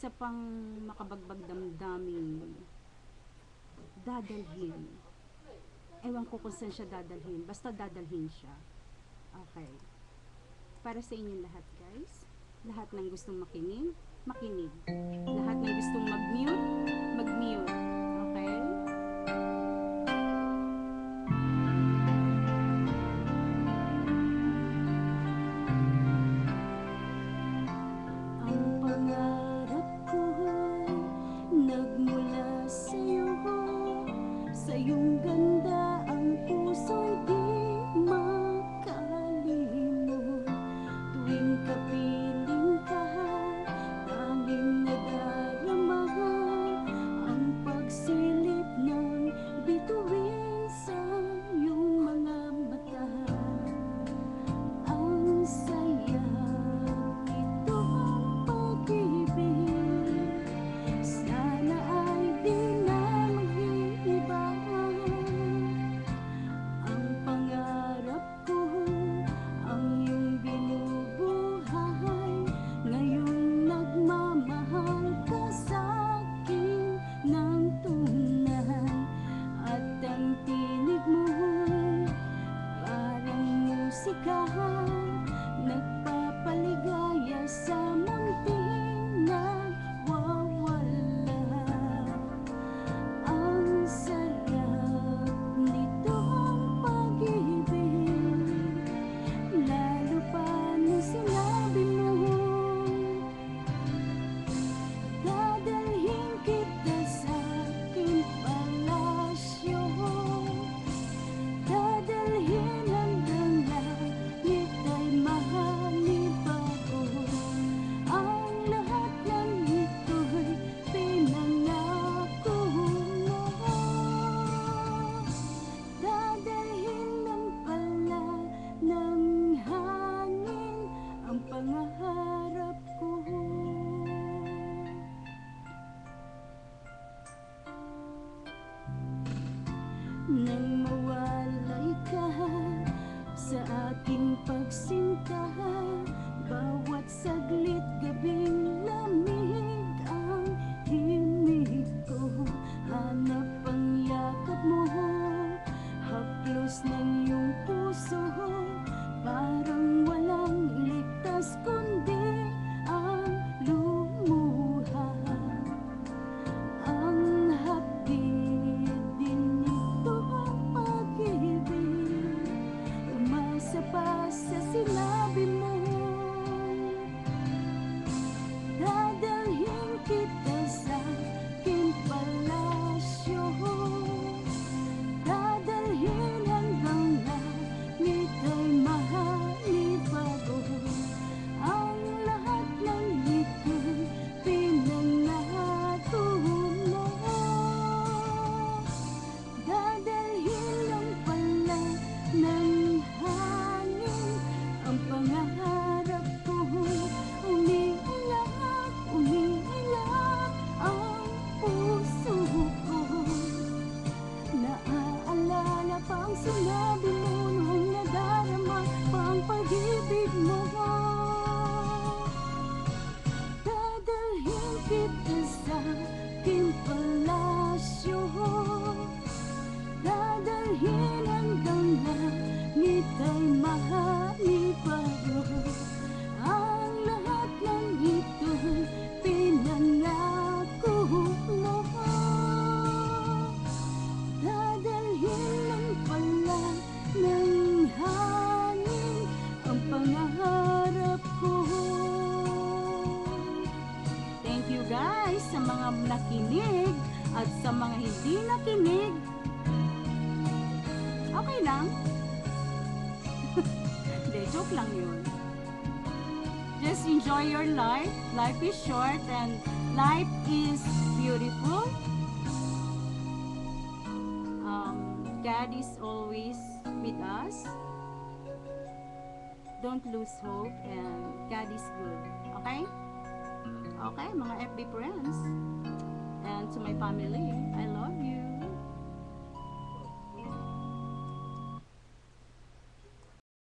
isa pang makabagbag damdaming dadalhin. Ewan ko kung saan siya dadalhin. Basta dadalhin siya. Okay. Para sa inyong lahat, guys. Lahat ng gustong makinig, makinig. Lahat ng gustong mag-mute, mag-mute. Okay? Ang pangarap ko'y nagmula sa'yo, sa iyong ganda ang puso'y di makalimot. Tuwing kapiling ka, tanging nadarama ang pagsilip ng bituin sa iyong mga mata. Ang saya nito ang pag-ibig, sana ay di na mag-iiba. Ang pangarap ko, ang iyong binubuhay, ngayong nagmamahal ka sa'kin ng tunay. At ang tinig mo'y parang musika, nagpapaligaya sa munting nagwawala. Ang sarap nito ang pag-ibig, lalo pa nung sinabi mo, dadalhin kita sa aking palasyo. Dadalhin hanggang langit ay mahalibago. Ang lahat ng ito'y pinangako mo. Dadalhin ng pala ng hangin ang pangarap ko. Nang mawalay ka sa aking pagsinta, bawat saglit gabing lamig ang himig ko. Hanap ang yakap mo, haplos ng iyong puso, parang walang ligtas kundi ang lumuha. Ang hapdi din nito ang pag-ibig, umasa pa sa sinabi mo. Dadalhin kita sa aking palasyo. Dadalhin hanggang langit ay mahalibago. Ang lahat ng ito'y pinangako mo. Dadalhin lang pala ng hangin ang pangarap ko. Umiiyak, umiiyak ang puso ko. Naaalala pa ang sinabi mo nung nadarama pa ang pag-ibig mo. Dadalhin kita sa aking palasyo. Dadalhin hanggang langit ay mahalibago. Ang lahat ng ito'y pinangako mo. Dadalhin lang pala ng hangin ang pangarap ko. Thank you guys sa mga nakinig at sa mga hindi nakinig. Okay lang. Hindi, joke lang yun. Just enjoy your life. Life is short and life is beautiful. God is always with us. Don't lose hope and God is good. Okay? Okay, mga FB friends. And to my family, I love you.